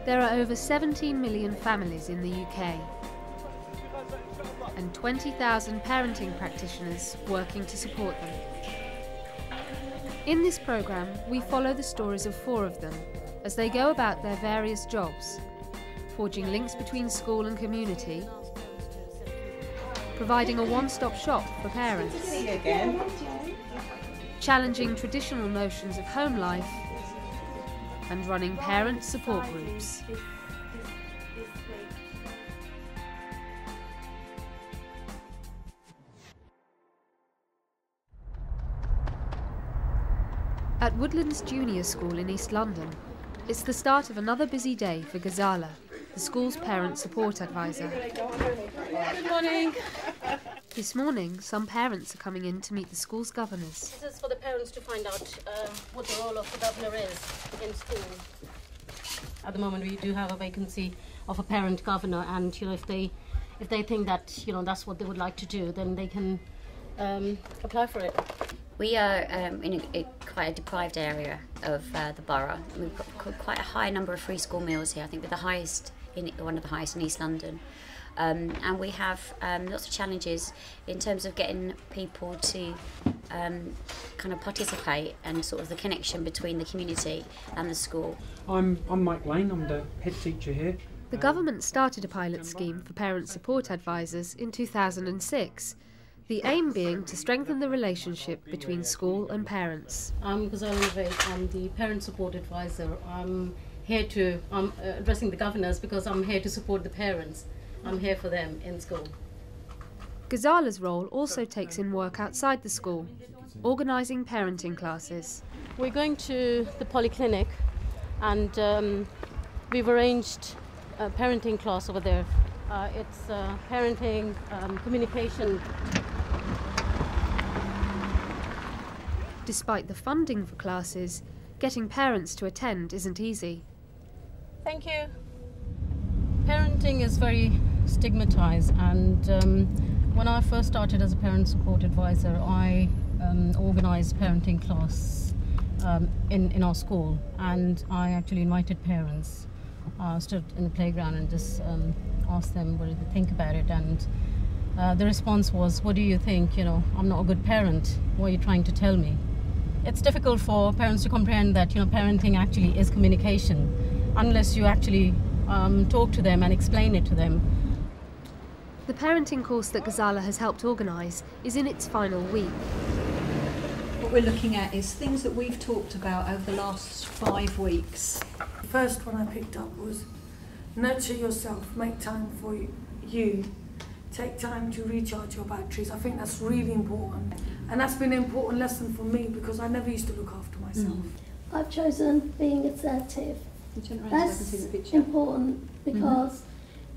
There are over 17 million families in the UK and 20,000 parenting practitioners working to support them. In this programme, we follow the stories of 4 of them as they go about their various jobs, forging links between school and community, providing a one-stop shop for parents, challenging traditional notions of home life, and running parent support groups. At Woodlands Junior School in East London, it's the start of another busy day for Ghazala, the school's parent support advisor. Good morning. This morning, some parents are coming in to meet the school's governors. This is for the parents to find out what the role of the governor is in school. At the moment, we do have a vacancy of a parent governor, and if they think that that's what they would like to do, then they can apply for it. We are in quite a deprived area of the borough. We've got quite a high number of free school meals here. I think we're one of the highest in East London. And we have lots of challenges in terms of getting people to kind of participate and sort of the connection between the community and the school. I'm Mike Lane, I'm the head teacher here. The government started a pilot scheme for parent support advisors in 2006. The aim being to strengthen the relationship between school and parents. I'm the parent support advisor. I'm addressing the governors because I'm here to support the parents. I'm here for them in school. Ghazala's role also takes in work outside the school, organising parenting classes. We're going to the polyclinic, and we've arranged a parenting class over there. It's parenting, communication. Despite the funding for classes, getting parents to attend isn't easy. Thank you. Parenting is very stigmatized, and when I first started as a parent support advisor, I organized parenting class in our school, and I actually invited parents, stood in the playground and just asked them what they think about it, and the response was, what do you think? I'm not a good parent. What are you trying to tell me? It's difficult for parents to comprehend that parenting actually is communication, unless you actually talk to them and explain it to them. The parenting course that Ghazala has helped organise is in its final week. What we're looking at is things that we've talked about over the last 5 weeks. The first one I picked up was nurture yourself, make time for you, take time to recharge your batteries. I think that's really important, and that's been an important lesson for me because I never used to look after myself. I've chosen being assertive. That's important because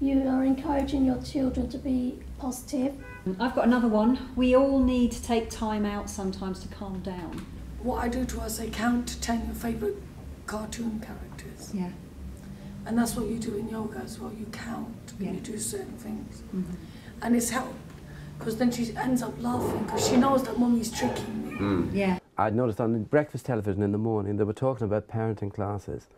you are encouraging your children to be positive. I've got another one. We all need to take time out sometimes to calm down. What I do to her, I say count to 10 your favourite cartoon characters. Yeah. And that's what you do in yoga as well. You count when you do certain things. And it's helped because then she ends up laughing because she knows that mummy's tricking me. Yeah. I'd noticed on the breakfast television in the morning they were talking about parenting classes,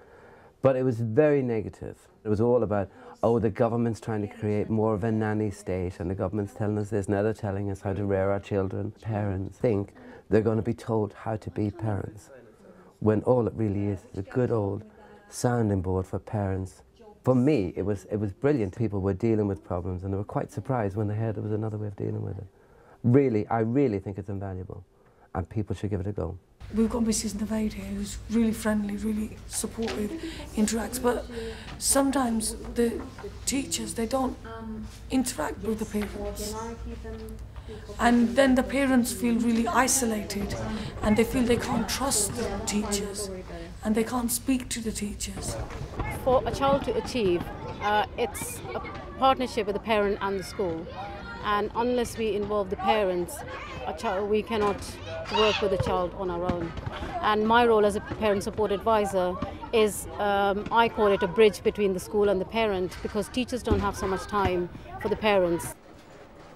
but it was very negative. It was all about, oh, the government's trying to create more of a nanny state, and the government's telling us this, now they're telling us how to rear our children. Parents think they're going to be told how to be parents, when all it really is a good old sounding board for parents. For me, it was brilliant. People were dealing with problems and they were quite surprised when they heard there was another way of dealing with it. Really, I really think it's invaluable and people should give it a go. We've got Mrs. Navade here who's really friendly, really supportive, interacts, but sometimes the teachers, they don't interact with the parents. And then the parents feel really isolated and they feel they can't trust the teachers and they can't speak to the teachers. For a child to achieve, it's a partnership with the parent and the school. And unless we involve the parents, we cannot work with the child on our own. And my role as a parent support advisor is, I call it a bridge between the school and the parent, because teachers don't have so much time for the parents.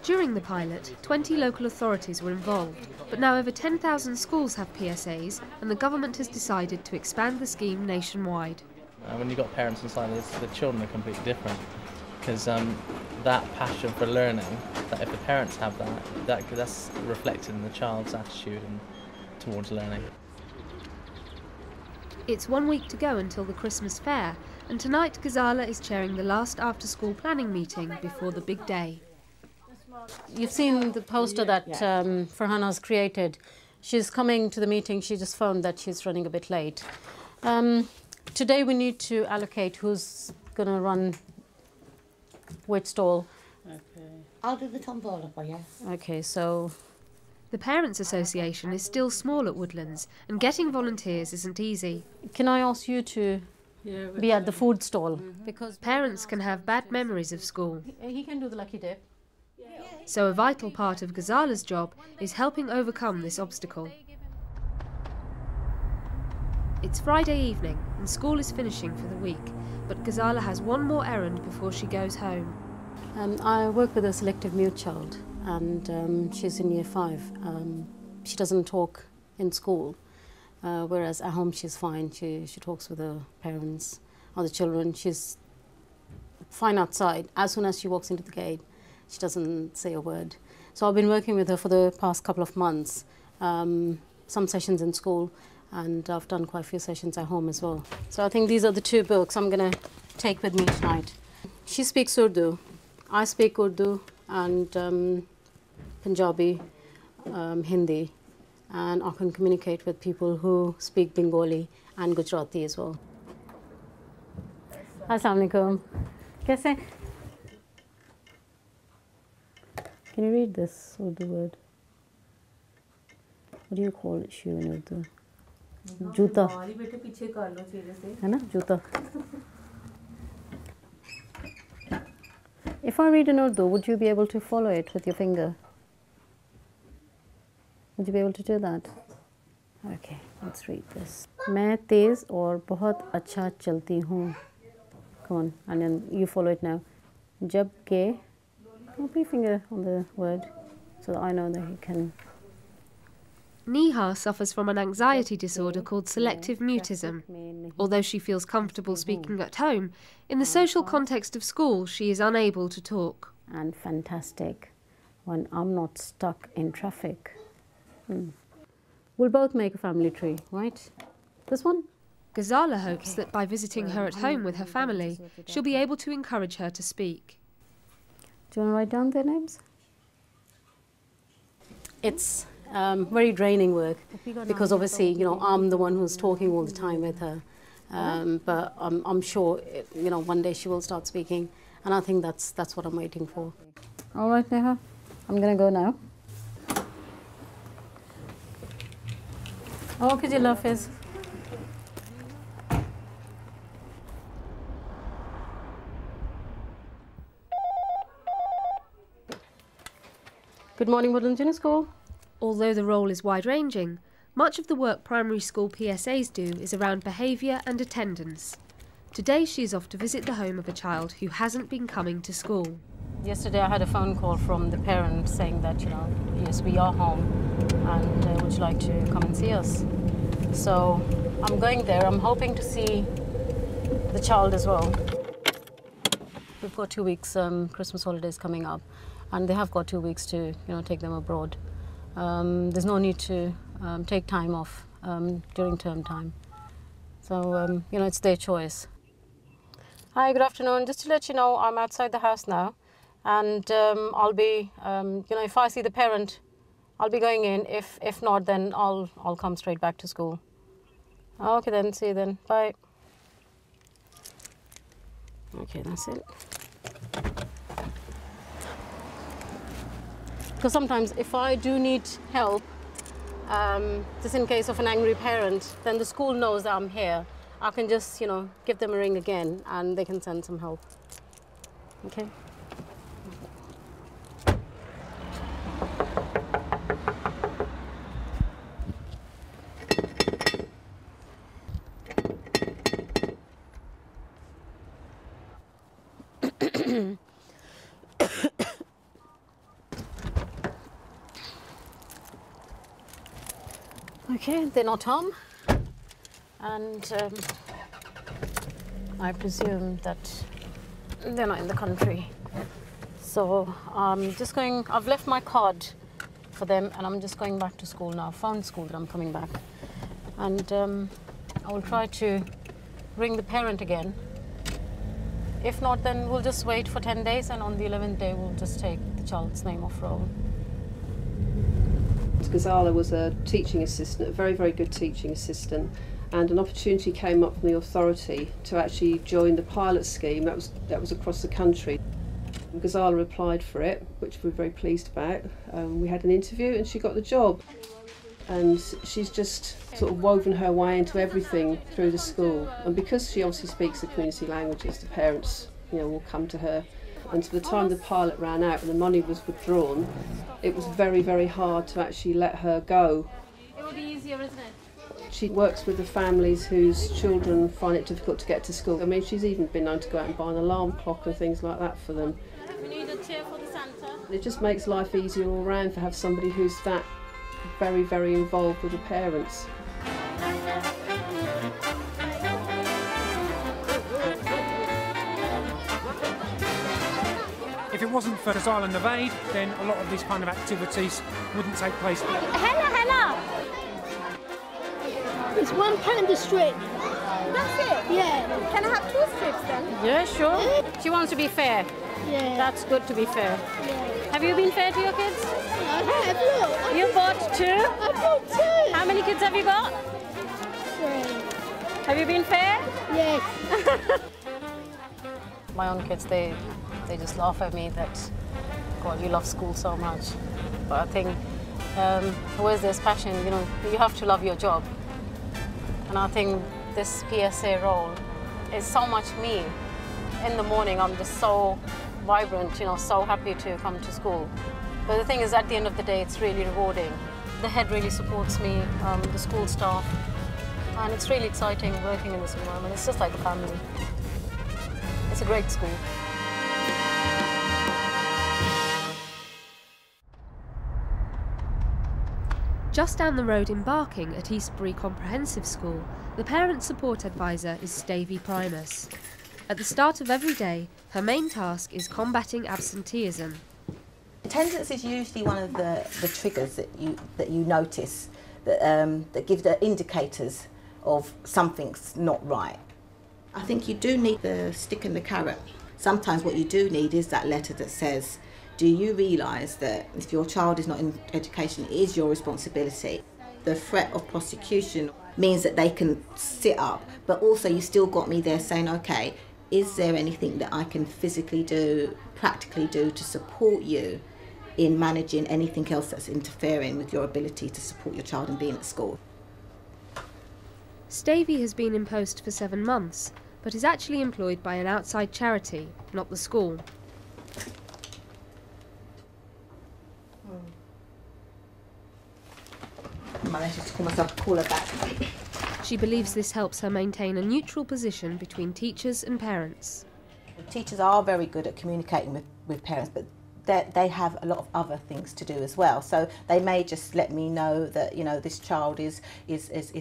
During the pilot, 20 local authorities were involved, but now over 10,000 schools have PSAs, and the government has decided to expand the scheme nationwide. When you've got parents inside, the children are completely different, because that passion for learning, that if the parents have that's reflected in the child's attitude and towards learning. It's 1 week to go until the Christmas fair, and tonight Ghazala is chairing the last after-school planning meeting before the big day. You've seen the poster that Farhana's created. She's coming to the meeting. She just found that she's running a bit late. Today we need to allocate who's going to run which stall. Okay. I'll do the tombola for you. Okay, so... The Parents' Association is still small at Woodlands, and getting volunteers isn't easy. Can I ask you to be at the food stall? Because parents can have bad memories of school. He can do the lucky dip. So a vital part of Ghazala's job is helping overcome this obstacle. It's Friday evening and school is finishing for the week, but Ghazala has one more errand before she goes home. I work with a selective mute child, and she's in year 5. She doesn't talk in school, whereas at home she's fine. She talks with her parents, other children. She's fine outside. As soon as she walks into the gate, she doesn't say a word. So I've been working with her for the past couple of months, some sessions in school, and I've done quite a few sessions at home as well. So I think these are the 2 books I'm going to take with me tonight. She speaks Urdu, I speak Urdu and Punjabi, Hindi, and I can communicate with people who speak Bengali and Gujarati as well. Assalamu alaikum. Kaise? Can you read this Urdu word? What do you call it, shoe in Urdu? Juta. है ना? Juta. If I read in Urdu, would you be able to follow it with your finger? Would you be able to do that? Okay, let's read this. मैं तेज और बहुत अच्छा चलती हूँ. Come on, and then you follow it now. जब के, put your finger on the word so that I know that you can. Neha suffers from an anxiety disorder called selective mutism. Although she feels comfortable speaking at home, in the social context of school she is unable to talk. And fantastic when I'm not stuck in traffic. We'll both make a family tree, right? This one? Ghazala hopes that by visiting her at home with her family, she'll be able to encourage her to speak. Do you want to write down their names? It's very draining work because obviously, you know, I'm the one who's talking all the time with her. But I'm sure, you know, one day she will start speaking, and I think that's what I'm waiting for. All right, Neha, I'm going to go now. Okay, Jilla Hafiz. Good morning, Woodlands Junior School. Although the role is wide-ranging, much of the work primary school PSAs do is around behaviour and attendance. Today she's off to visit the home of a child who hasn't been coming to school. Yesterday I had a phone call from the parent saying that, you know, yes, we are home and would you like to come and see us? So I'm going there. I'm hoping to see the child as well. We've got 2 weeks Christmas holidays coming up, and they have got 2 weeks to, you know, take them abroad. There's no need to take time off during term time. So, you know, it's their choice. Hi, good afternoon. Just to let you know, I'm outside the house now, and I'll be, you know, if I see the parent, I'll be going in. If not, then I'll come straight back to school. Okay then, see you then. Bye. Okay, that's it. Because sometimes if I do need help, just in case of an angry parent, then the school knows that I'm here. I can just, you know, give them a ring again and they can send some help. Okay? Okay, they're not home, and I presume that they're not in the country. So I'm just going, I've left my card for them and I'm just going back to school now. I found school that I'm coming back. And I will try to ring the parent again. If not, then we'll just wait for 10 days and on the 11th day we'll just take the child's name off roll. Ghazala was a teaching assistant, a very, very good teaching assistant, and an opportunity came up from the authority to actually join the pilot scheme that was across the country. Ghazala applied for it, which we're very pleased about. We had an interview and she got the job. And she's just sort of woven her way into everything through the school. And because she obviously speaks the community languages, the parents, will come to her. And to the time the pilot ran out and the money was withdrawn, it was very, very hard to actually let her go. It would be easier, isn't it? She works with the families whose children find it difficult to get to school. I mean, she's even been known to go out and buy an alarm clock and things like that for them. We need a chair for the Santa. It just makes life easier all round to have somebody who's that very, very involved with the parents. If it wasn't for this island of aid, then a lot of these kind of activities wouldn't take place. Hello. It's £1 a strip. That's it? Yeah. Can I have 2 strips then? Yeah, sure. She wants to be fair. Yeah. That's good to be fair. Yeah. Have you been fair to your kids? I have, look. You bought 2? I bought 2. How many kids have you got? 3. Have you been fair? Yes. My own kids, they just laugh at me that, God, you love school so much. But I think where there's passion, you have to love your job. And I think this PSA role is so much me. In the morning, I'm just so vibrant, so happy to come to school. But the thing is, at the end of the day, it's really rewarding. The head really supports me, the school staff, and it's really exciting working in this environment. It's just like a family. It's a great school. Just down the road in Barking at Eastbury Comprehensive School, the parent support advisor is Stavey Primus. At the start of every day, her main task is combating absenteeism. Attendance is usually one of the triggers that you notice that give the indicators of something's not right. I think you do need the stick and the carrot. Sometimes what you do need is that letter that says, do you realise that if your child is not in education, it is your responsibility? The threat of prosecution means that they can sit up, but also you still got me there saying, okay, is there anything that I can physically do, practically do to support you in managing anything else that's interfering with your ability to support your child in being at school? Stavey has been in post for 7 months, but is actually employed by an outside charity, not the school. I managed to call myself a caller back. She believes this helps her maintain a neutral position between teachers and parents. Teachers are very good at communicating with parents, but they have a lot of other things to do as well. So they may just let me know that this child is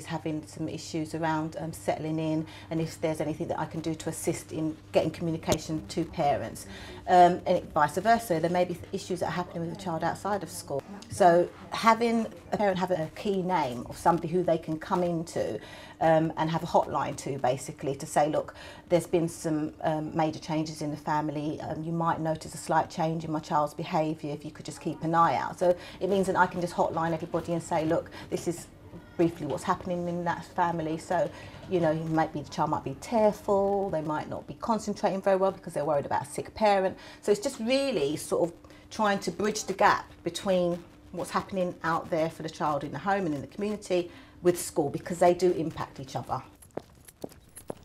having some issues around settling in, and if there's anything that I can do to assist in getting communication to parents, and vice versa. There may be issues that are happening with the child outside of school. So having a parent have a key name of somebody who they can come into and have a hotline to, basically, to say, look, there's been some major changes in the family, you might notice a slight change in my child's behaviour, if you could just keep an eye out. So it means that I can just hotline everybody and say, look, this is briefly what's happening in that family. So, the child might be tearful, they might not be concentrating very well because they're worried about a sick parent. So it's just really sort of trying to bridge the gap between what's happening out there for the child in the home and in the community with school, because they do impact each other.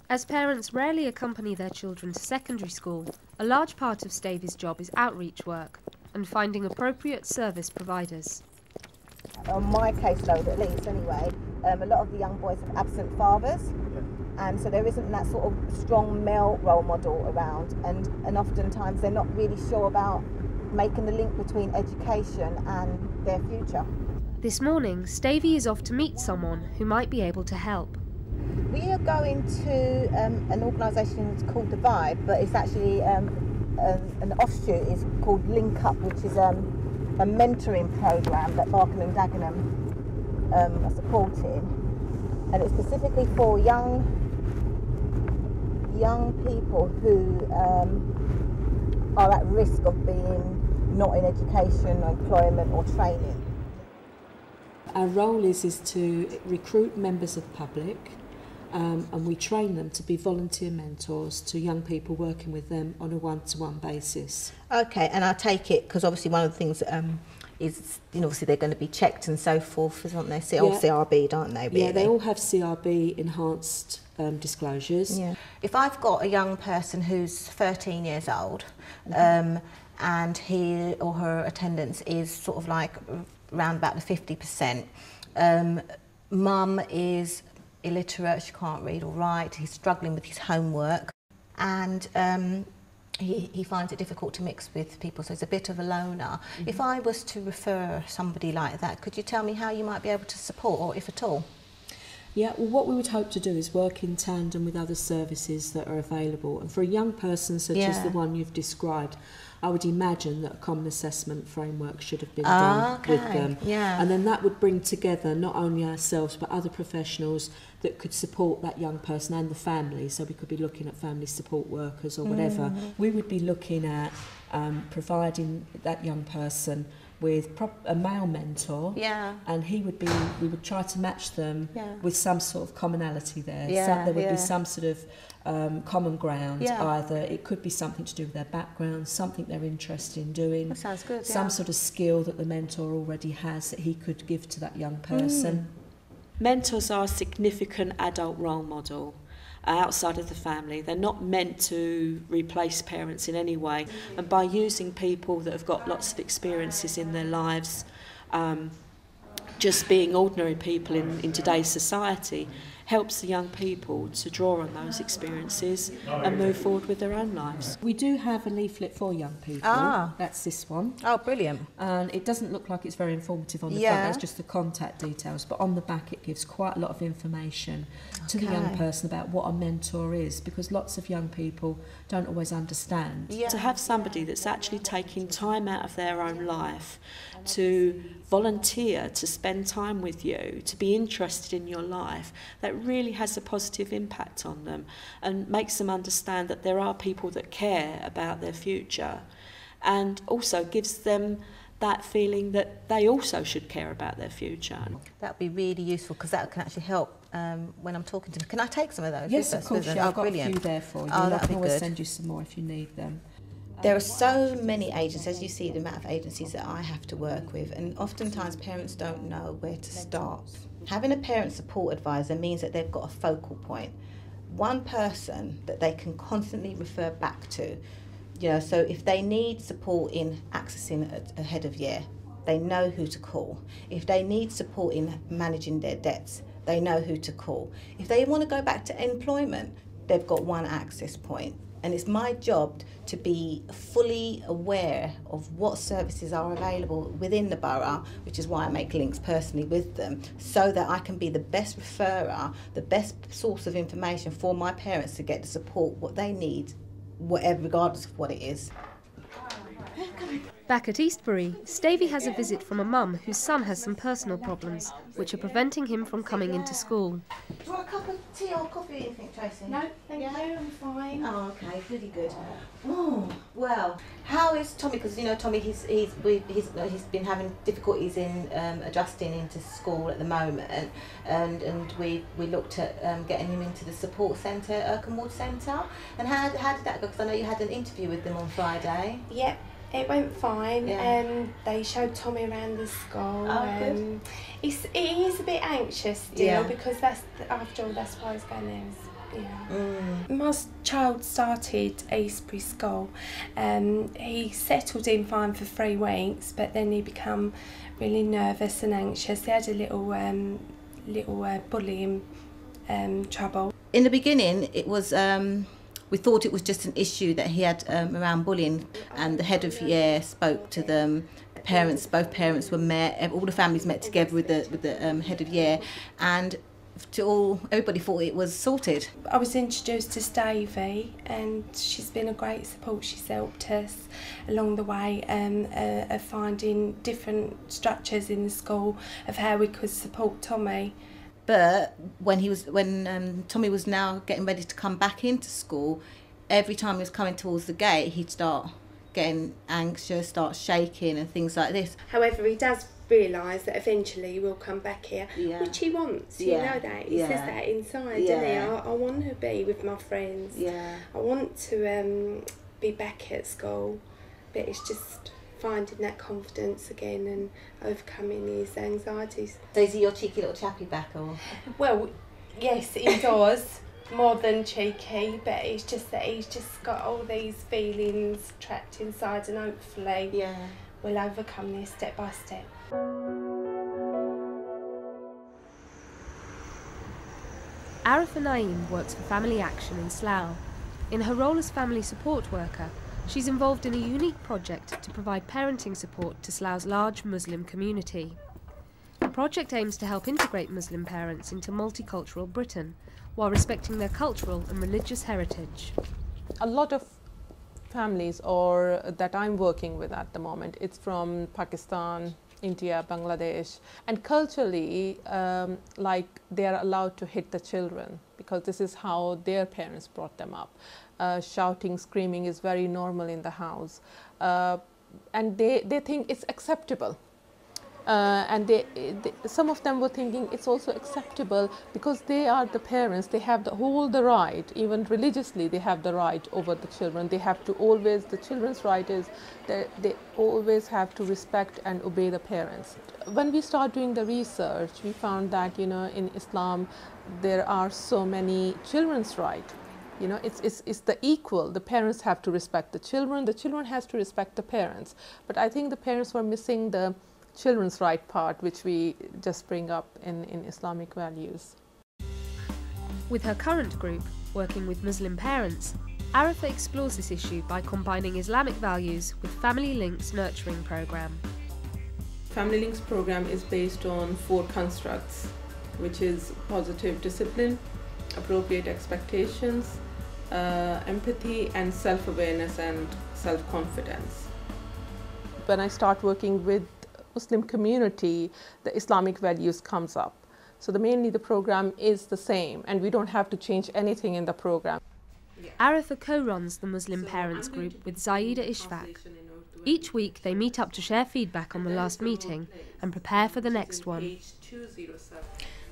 As parents rarely accompany their children to secondary school, a large part of Stavey's job is outreach work and finding appropriate service providers. On my caseload, at least anyway, a lot of the young boys have absent fathers, and so there isn't that sort of strong male role model around, and oftentimes they're not really sure about making the link between education and their future. This morning, Stavey is off to meet someone who might be able to help. We are going to an organisation called The Vibe, but it's actually an offshoot is called Link Up, which is a mentoring programme that Barking and Dagenham are supporting, and it's specifically for young people who are at risk of being not in education or employment or training. Our role is to recruit members of the public, and we train them to be volunteer mentors to young people, working with them on a one-to-one basis. Okay, and I take it, because obviously one of the things is, obviously they're going to be checked and so forth, aren't they? All CRB, aren't they? Really? Yeah, they all have CRB enhanced disclosures. Yeah. If I've got a young person who's 13 years old, and he or her attendance is sort of like around about the 50%, mum is illiterate, she can't read or write, he's struggling with his homework, and he finds it difficult to mix with people, so he's a bit of a loner. If I was to refer somebody like that, could you tell me how you might be able to support, or if at all? Yeah, well, what we would hope to do is work in tandem with other services that are available. And for a young person such as the one you've described, I would imagine that a common assessment framework should have been done with them. Yeah. And then that would bring together not only ourselves but other professionals that could support that young person and the family. So we could be looking at family support workers or whatever. We would be looking at providing that young person with a male mentor, and we would try to match them with some sort of commonality there. So there would be some sort of common ground. Either it could be something to do with their background, something they're interested in doing. That sounds good. Some sort of skill that the mentor already has that he could give to that young person. Mentors are a significant adult role model outside of the family. They're not meant to replace parents in any way, and by using people that have got lots of experiences in their lives, just being ordinary people in today's society helps the young people to draw on those experiences and move forward with their own lives. We do have a leaflet for young people. That's this one. Oh, brilliant. And it doesn't look like it's very informative on the front, that's just the contact details, but on the back it gives quite a lot of information to the young person about what a mentor is, because lots of young people don't always understand. To have somebody that's actually taking time out of their own life to volunteer, to spend time with you, to be interested in your life, that really has a positive impact on them and makes them understand that there are people that care about their future, and also gives them that feeling that they also should care about their future. That would be really useful, because that can actually help when I'm talking to them. Can I take some of those? Yes, of course. I've got a few there for you. I can always send you some more if you need them. There are so many agencies, as you see the amount of agencies that I have to work with, and oftentimes parents don't know where to start. Having a parent support advisor means that they've got a focal point, one person that they can constantly refer back to. So if they need support in accessing a head of year, they know who to call. If they need support in managing their debts, they know who to call. If they want to go back to employment, they've got one access point. And it's my job to be fully aware of what services are available within the borough, which is why I make links personally with them, so that I can be the best referrer, the best source of information for my parents to get the support what they need, whatever, regardless of what it is. Back at Eastbury, Stavey has a visit from a mum whose son has some personal problems, which are preventing him from coming into school. Do you want a cup of tea or coffee, you think, Tracy? No, thank you, I'm fine. Oh, okay, really good. Oh, well, how is Tommy? Because Tommy, he's been having difficulties in adjusting into school at the moment, and we looked at getting him into the support centre, Erkham Ward Centre. And how did that go? Because I know you had an interview with them on Friday. Yep. It went fine. Yeah. They showed Tommy around the school. Oh, good. He is a bit anxious still, because after all that's why he's going there. My child started Eastbury School. He settled in fine for 3 weeks, but then he became really nervous and anxious. He had a little bullying trouble. In the beginning, it was. We thought it was just an issue that he had around bullying, and the head of year spoke to them. Both parents were met. All the families met together with the head of year, and everybody thought it was sorted. I was introduced to Stevie, and she's been a great support. She's helped us along the way of finding different structures in the school of how we could support Tommy. But when Tommy was now getting ready to come back into school, every time he was coming towards the gate, he'd start getting anxious, start shaking and things like this. However, he does realise that eventually he will come back here, which he wants. You know that. He says that inside, doesn't he? I want to be with my friends. I want to be back at school, but it's just finding that confidence again and overcoming his anxieties. So is he your cheeky little chappy back, or? Well, yes, he does. More than cheeky, but it's just that he's just got all these feelings trapped inside, and hopefully we'll overcome this step by step. Arifa Naeem works for Family Action in Slough. In her role as family support worker, she's involved in a unique project to provide parenting support to Slough's large Muslim community. The project aims to help integrate Muslim parents into multicultural Britain, while respecting their cultural and religious heritage. A lot of families that I'm working with at the moment, it's from Pakistan, India, Bangladesh, and culturally, like they are allowed to hit the children because this is how their parents brought them up. Shouting, screaming is very normal in the house, and they think it's acceptable. And some of them were thinking it's also acceptable because they are the parents, they have the right, even religiously they have the right over the children. They have to always, the children's right is that they always have to respect and obey the parents. When we start doing the research, we found that, you know, in Islam there are so many children's rights. You know, it's the equal. The parents have to respect the children has to respect the parents. But I think the parents were missing the children's right part, which we just bring up in Islamic values. With her current group, working with Muslim parents, Arifa explores this issue by combining Islamic values with Family Links nurturing program. Family Links program is based on 4 constructs, which is positive discipline, appropriate expectations, empathy, and self-awareness and self-confidence. When I start working with Muslim community, the Islamic values comes up. So mainly the program is the same, and we don't have to change anything in the program. Arifa co-runs the Muslim parents group with Zaida Ishfaq. Each week they meet up to share feedback on the last meeting and prepare for the next one.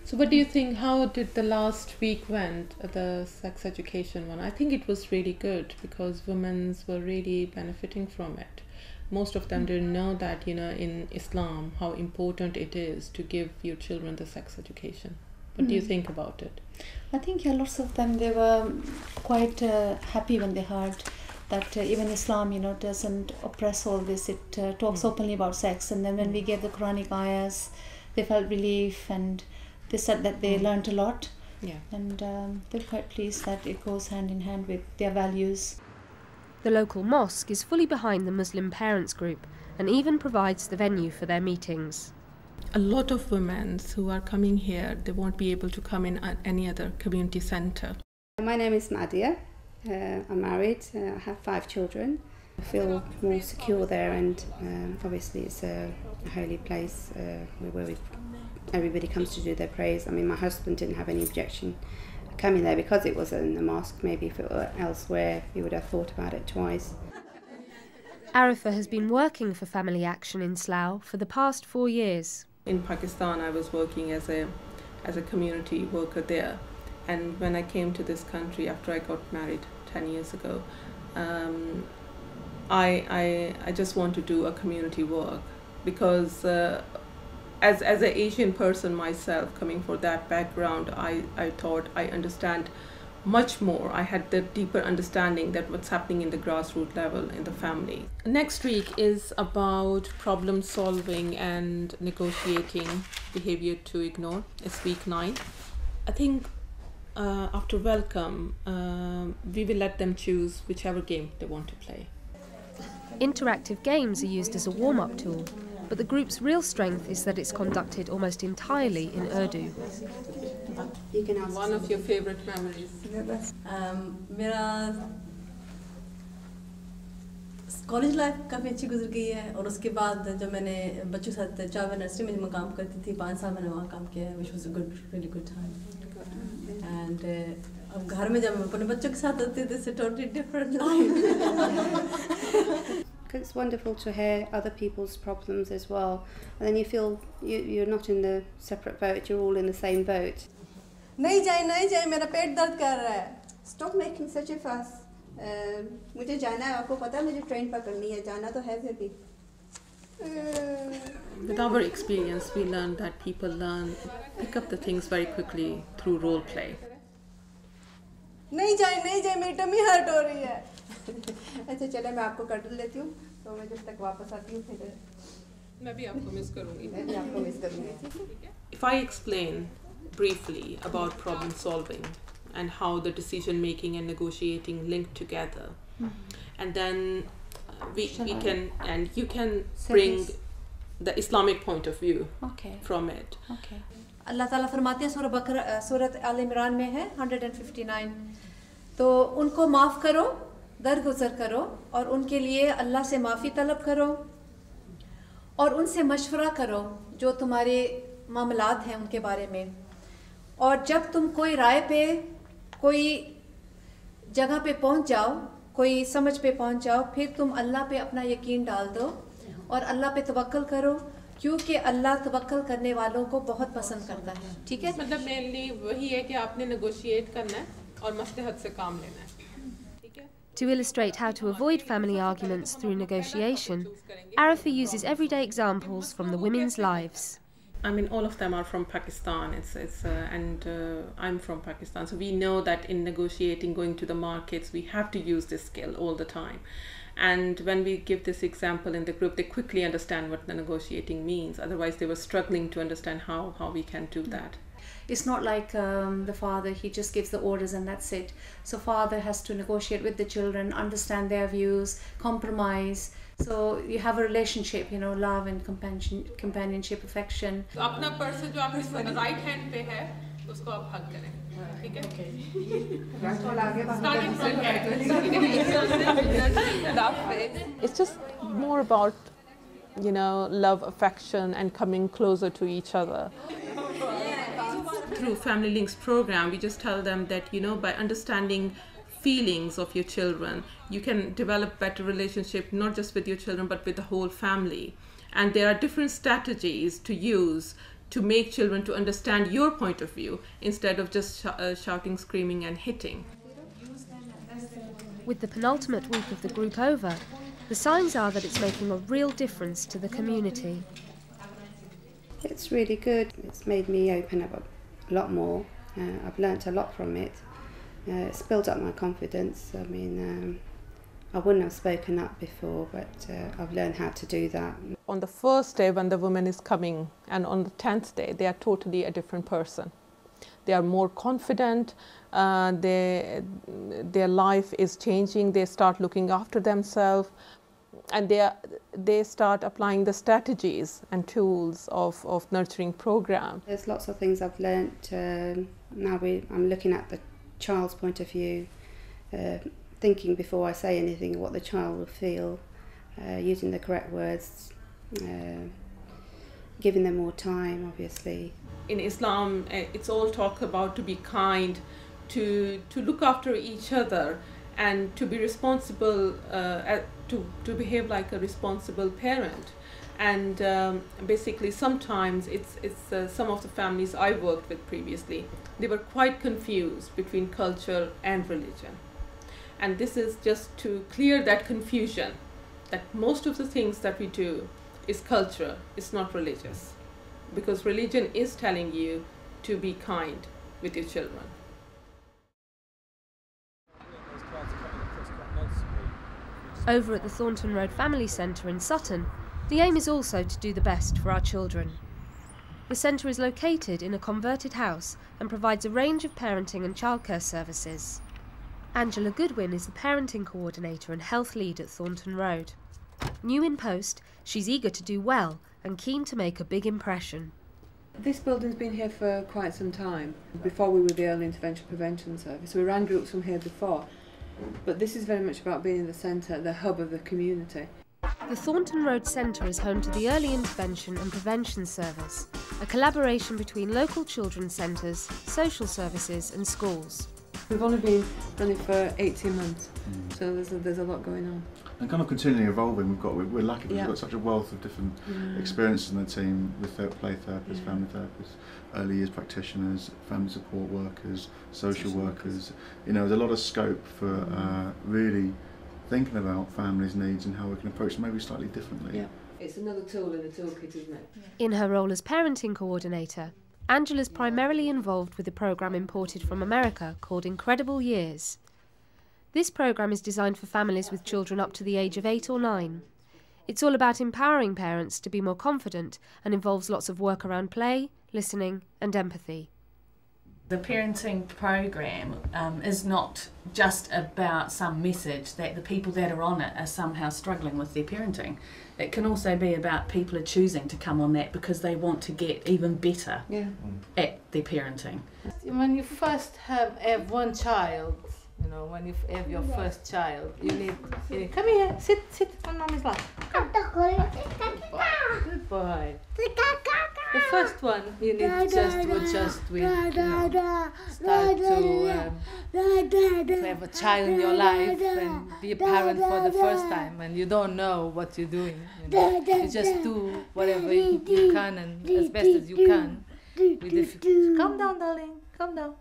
So what do you think, how did the last week went, the sex education one? I think it was really good because women were really benefiting from it. Most of them didn't know that, you know, in Islam, how important it is to give your children the sex education. What do you think about it? I think lots of them, they were quite happy when they heard that even Islam, you know, doesn't oppress all this. It talks openly about sex. And then when we gave the Quranic ayahs, they felt relief, and they said that they learned a lot. And they're quite pleased that it goes hand in hand with their values. The local mosque is fully behind the Muslim parents group and even provides the venue for their meetings. A lot of women who are coming here, they won't be able to come in at any other community centre. My name is Madia. I'm married. I have 5 children. I feel more secure there, and obviously it's a holy place where everybody comes to do their prayers. I mean, my husband didn't have any objection coming there because it was in the mosque. Maybe if it were elsewhere, he would have thought about it twice. Arifa has been working for Family Action in Slough for the past 4 years. In Pakistan, I was working as a community worker there, and when I came to this country after I got married 10 years ago, I just want to do a community work because as an Asian person myself, coming from that background, I thought I understand much more. I had the deeper understanding that what's happening in the grassroots level in the family. Next week is about problem solving and negotiating behavior to ignore. It's week 9. I think after welcome, we will let them choose whichever game they want to play. Interactive games are used as a warm-up tool, but the group's real strength is that it's conducted almost entirely in Urdu. You can ask one of your favorite memories. मेरा college life काफ़ी अच्छी गुजर गई है और उसके बाद जब मैंने बच्चों के साथ चावे नर्सरी में काम करती थी 5 साल मैंने वहाँ काम किया है which was a really good time and अब घर में जब मैं अपने बच्चों के साथ होती थी it's a totally different life. It's wonderful to hear other people's problems as well, and then you feel you're not in the separate boat, you're all in the same boat. नहीं जाए मेरा पेट दर्द कर रहा है. Stop making such a fuss. मुझे जाना है, आपको पता है मुझे ट्रेन पकड़नी है, जाना तो है फिर भी. With our experience, we learned that people pick up the things very quickly through role play. नहीं जाए मेरी टमी हर्ट हो रही है. अच्छा चले मैं आपको कटल लेती हूँ, तो मैं जब तक वापस आती हूँ फिर मैं भी आपको मिस करूँगी. मैं भी आपको मिस करूँगी. If I explain briefly about problem solving and how the decision making and negotiating link together, and then we can and you can bring the Islamic point of view from it. अल्लाह ताला फरमाते हैं सूरत आल इमरान में है 159, तो उनको माफ़ करो, दरगुजर करो और उनके लिए अल्लाह से माफ़ी तलब करो और उनसे मशवरा करो जो तुम्हारे मामलात हैं उनके बारे में. और जब तुम कोई राय पे कोई जगह पे पहुंच जाओ, कोई समझ पे पहुंच जाओ, फिर तुम अल्लाह पे अपना यकीन डाल दो और अल्लाह पे तवक्कल करो, क्योंकि अल्लाह तवक्कल करने वालों को बहुत पसंद करता है. ठीक है, मतलब मेनली वही है कि आपने नेगोशिएट करना है और मसलहत से काम लेना है. To illustrate how to avoid family arguments through negotiation, Arifa uses everyday examples from the women's lives. I mean, all of them are from Pakistan. And I'm from Pakistan, so we know that in negotiating, going to the markets, we have to use this skill all the time. And when we give this example in the group, they quickly understand what the negotiating means. Otherwise, they were struggling to understand how we can do that. It's not like the father, he just gives the orders and that's it. So father has to negotiate with the children, understand their views, compromise. So you have a relationship, you know, love and companionship, affection. अपना person जो आपके right hand पे है, उसको आप हग करें, ठीक है? It's just more about, you know, love, affection, and coming closer to each other. Through Family Links program, we just tell them that, you know, by understanding feelings of your children, you can develop better relationship not just with your children but with the whole family. And there are different strategies to use to make children to understand your point of view instead of just shouting, screaming and hitting. With the penultimate week of the group over, the signs are that it's making a real difference to the community. It's really good. It's made me open up a lot more. I've learnt a lot from it. It's built up my confidence. I mean, I wouldn't have spoken up before, but I've learned how to do that. On the first day when the woman is coming, and on the 10th day, they are totally a different person. They are more confident, their life is changing, they start looking after themselves, and they start applying the strategies and tools of nurturing program. There's lots of things I've learnt. Now I'm looking at the child's point of view, thinking before I say anything what the child will feel, using the correct words, giving them more time, obviously. In Islam, it's all talk about to be kind, to look after each other, and to be responsible, to behave like a responsible parent. And basically sometimes it's some of the families I worked with previously, they were quite confused between culture and religion. And this is just to clear that confusion, that most of the things that we do is cultural, it's not religious. Because religion is telling you to be kind with your children. Over at the Thornton Road Family Centre in Sutton, the aim is also to do the best for our children. The centre is located in a converted house and provides a range of parenting and childcare services. Angela Goodwin is the parenting coordinator and health lead at Thornton Road. New in post, she's eager to do well and keen to make a big impression. This building's been here for quite some time. Before we were the Early Intervention Prevention Service, we ran groups from here before. But this is very much about being in the centre, the hub of the community. The Thornton Road Centre is home to the Early Intervention and Prevention Service, a collaboration between local children's centres, social services and schools. We've only been running for 18 months, so there's a lot going on. And kind of continually evolving. We're lucky because we've got such a wealth of different experiences in the team with play therapists, family therapists, early years practitioners, family support workers, social workers. You know, there's a lot of scope for really thinking about families' needs and how we can approach them maybe slightly differently. Yeah, it's another tool in the toolkit, isn't it? In her role as parenting coordinator, Angela's primarily involved with a programme imported from America called Incredible Years. This programme is designed for families with children up to the age of 8 or 9. It's all about empowering parents to be more confident and involves lots of work around play, listening and empathy. The parenting program is not just about some message that the people that are on it are somehow struggling with their parenting. It can also be about people are choosing to come on that because they want to get even better at their parenting. When you first have one child, you know, when you have your first child, you need come here, sit on mommy's lap. Good boy. The first one, you need just to adjust with, start to have a child in your life and be a parent for the first time, and you don't know what you're doing. You know? You just do whatever you can and as best as you can. Calm down, darling. Calm down.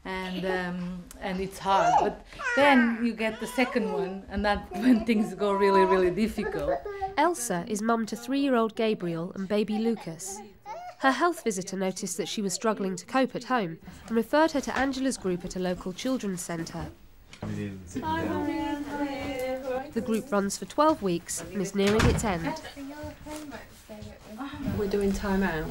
And it's hard, but then you get the second one, and that's when things go really, really difficult. Elsa is mum to 3-year-old Gabriel and baby Lucas. Her health visitor noticed that she was struggling to cope at home and referred her to Angela's group at a local children's centre. The group runs for 12 weeks and is nearing its end. We're doing time out.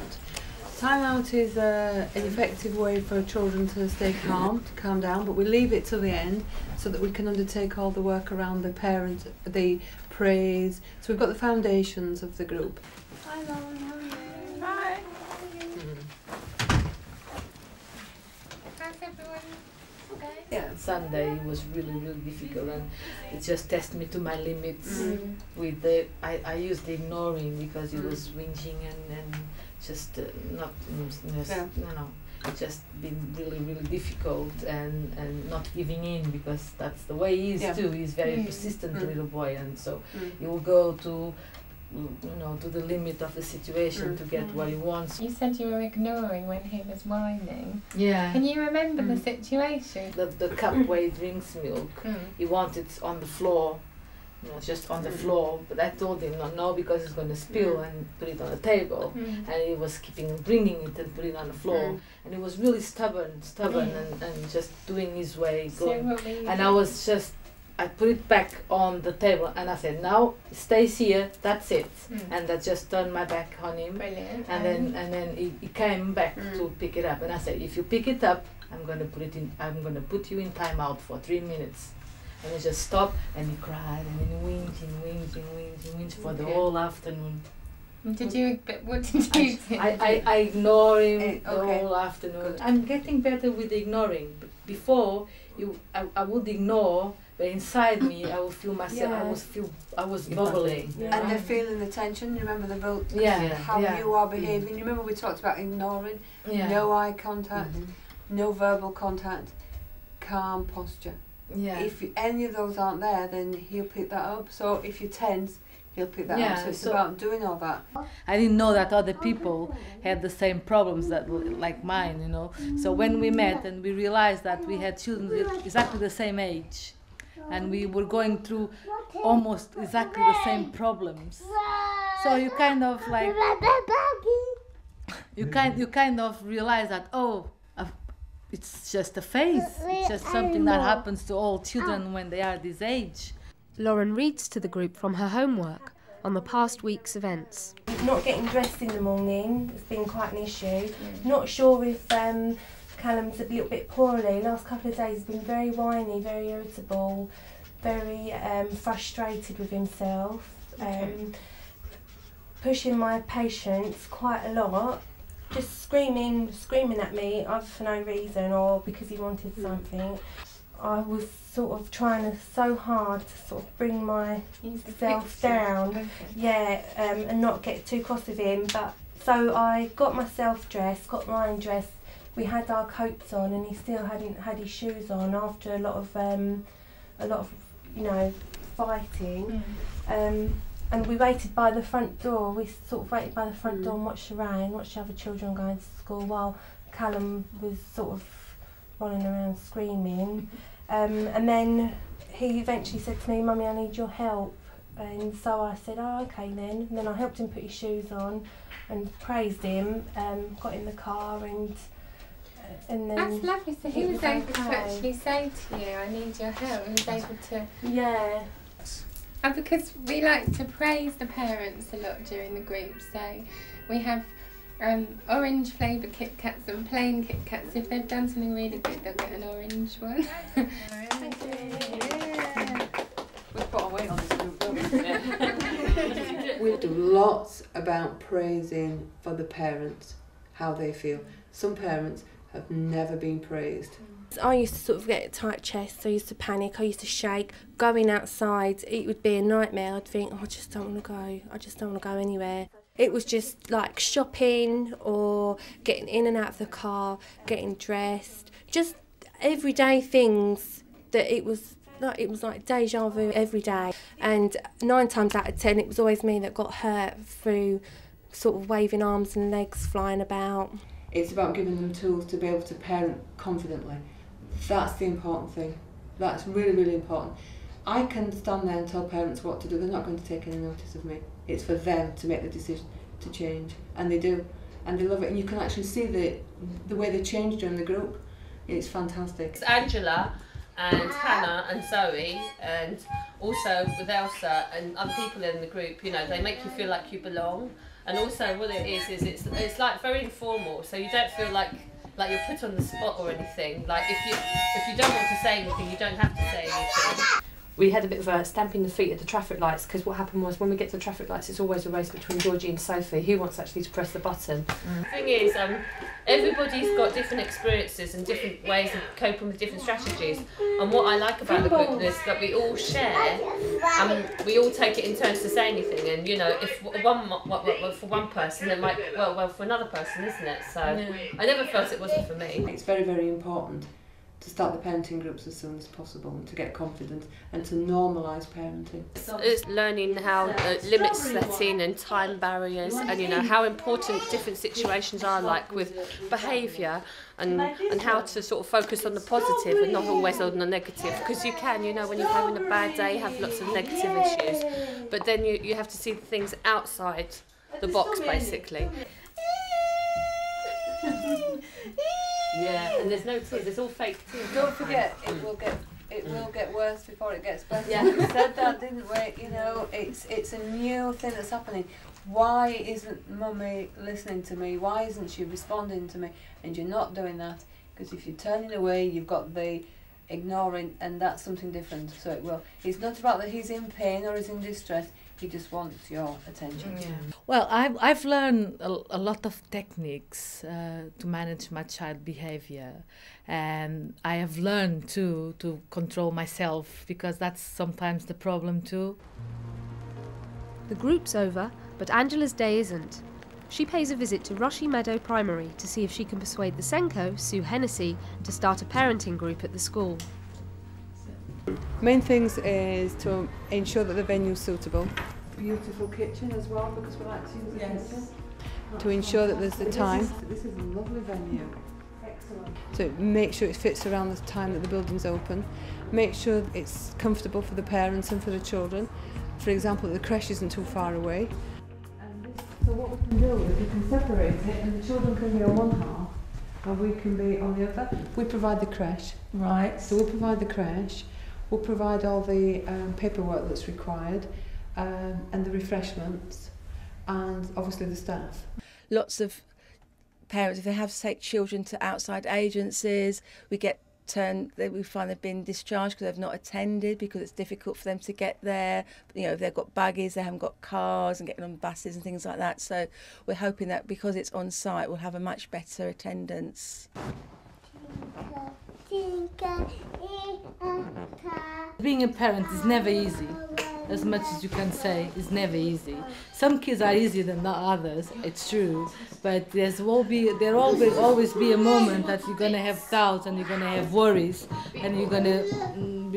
Time out is an effective way for children to stay calm, to calm down, but we leave it till the end so that we can undertake all the work around the parent, the praise. So we've got the foundations of the group. Hi, Lauren, how are you? Hi. How's everyone? Okay. Yeah, Sunday was really, really difficult, and it just tested me to my limits. With I used the ignoring because he was whinging and just not, just been really, really difficult and not giving in because that's the way he is too. He's very persistent little boy, and so he will go to, to the limit of the situation to get what he wants. You said you were ignoring when he was whining. Yeah. Can you remember the situation? The cup where he drinks milk, he wanted on the floor. Just on the floor, but I told him no because it's going to spill and put it on the table, and he was keeping bringing it and put it on the floor, and he was really stubborn and just doing his way, going. And I put it back on the table and I said, now stays here, that's it, and I just turned my back on him. Brilliant. And then he came back to pick it up, and I said, if you pick it up, I'm going to put you in timeout for 3 minutes. And he just stopped and he cried and then whinged for the whole afternoon. What did you do? I ignore him the whole afternoon. I'm getting better with ignoring. Before, I would ignore, but inside me I would feel myself. I was bubbling. Yeah. And they're feeling the tension. You remember how you are behaving. You remember we talked about ignoring, no eye contact, no verbal contact, calm posture. Yeah. If any of those aren't there, then he'll pick that up. So if you're tense, he'll pick that up. So it's about doing all that. I didn't know that other people had the same problems that were like mine, So when we met and we realized that we had children exactly the same age, and we were going through almost exactly the same problems, so you kind of like you kind of realize that it's just a phase. It's just something that happens to all children when they are this age. Lauren reads to the group from her homework on the past week's events. Not getting dressed in the morning has been quite an issue. Not sure if Callum's a little bit poorly. Last couple of days he's been very whiny, very irritable, very frustrated with himself. pushing my patients quite a lot, just screaming at me either for no reason or because he wanted something. I was sort of trying so hard to sort of bring myself down, and not get too cross with him. But so I got myself dressed, got Ryan dressed. We had our coats on, and he still hadn't had his shoes on after a lot of fighting. And we waited by the front door. We sort of waited by the front door and watched the rain, watched the other children going to school while Callum was sort of rolling around screaming. And then he eventually said to me, "Mummy, I need your help." And so I said, "Oh, okay then." And then I helped him put his shoes on and praised him, got in the car and then... That's lovely. So he was able to actually say to you, "I need your help." He was able to... Yeah. And because we like to praise the parents a lot during the group, so we have orange flavoured Kit Kats and plain Kit Kats. If they've done something really good, they'll get an orange one. Thank you. We've put our weight on this group, don't we? We do lots about praising for the parents, how they feel. Some parents have never been praised. I used to sort of get a tight chest, so I used to panic, I used to shake. Going outside, it would be a nightmare. I'd think, "Oh, I just don't want to go, I just don't want to go anywhere." It was just like shopping or getting in and out of the car, getting dressed, just everyday things that it was like deja vu every day. And 9 times out of 10, it was always me that got hurt through sort of waving arms and legs flying about. It's about giving them tools to be able to parent confidently. That's the important thing. That's really, really important. I can stand there and tell parents what to do. They're not going to take any notice of me. It's for them to make the decision to change, and they do, and they love it. And you can actually see the way they change during the group. It's fantastic. It's Angela and Hannah and Zoe, and also with Elsa and other people in the group. You know, they make you feel like you belong. And also what it is it's like very informal, so you don't feel like you're put on the spot or anything. Like if you don't want to say anything, you don't have to say anything. We had a bit of a stamping the feet at the traffic lights, because what happened was when we get to the traffic lights, it's always a race between Georgie and Sophie, who wants actually to press the button. The thing is, everybody's got different experiences and different ways of coping with different strategies. And what I like about the group is that we all share, and we all take it in turns to say anything. And you know, if for one person, it might well for another person, isn't it? So I never felt it wasn't for me. It's very, very important to start the parenting groups as soon as possible and to get confident and to normalise parenting. It's learning how limits set in and time barriers, and you know how important different situations are, like with behaviour, and how to sort of focus on the positive and not always on the negative, because you can, you know, when you're having a bad day, have lots of negative issues, but then you have to see things outside the box basically. Yeah, and there's no tears, it's all fake tears. Don't forget, it will get worse before it gets better. Yeah. We said that, didn't we? You know, it's a new thing that's happening. Why isn't Mummy listening to me? Why isn't she responding to me? And you're not doing that, because if you're turning away, you've got the ignoring, and that's something different. So it will. It's not about that he's in pain or he's in distress. He just wants your attention. Yeah. Well, I've learned a lot of techniques to manage my child behavior, and I have learned to control myself, because that's sometimes the problem too. The group's over, but Angela's day isn't. She pays a visit to Rushy Meadow Primary to see if she can persuade the Senko, Sue Hennessy, to start a parenting group at the school. Main things is to ensure that the venue is suitable. Beautiful kitchen as well, because we like to use the kitchen. To ensure that there's the time. This is a lovely venue. Excellent. So make sure it fits around the time that the building's open. Make sure it's comfortable for the parents and for the children. For example, the creche isn't too far away. So what we can do is we can separate it, and the children can be on one half and we can be on the other. We provide the creche. Right. So we'll provide the creche. We'll provide all the paperwork that's required, and the refreshments, and obviously the staff. Lots of parents, if they have to take children to outside agencies, we get we find they've been discharged because they've not attended, because it's difficult for them to get there. You know, if they've got buggies, they haven't got cars, and getting on buses and things like that. So we're hoping that because it's on site, we'll have a much better attendance. Being a parent is never easy. As much as you can say, it's never easy. Some kids are easier than the others, it's true, but there will always be a moment that you're going to have doubts and you're going to have worries, and you're going to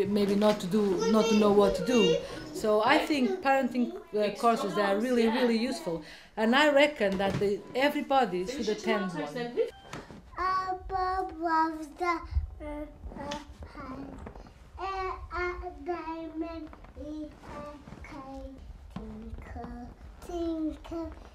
maybe not to know what to do. So I think parenting courses, they are really, really useful, and I reckon that everybody should attend one. Tinkle, tinkle.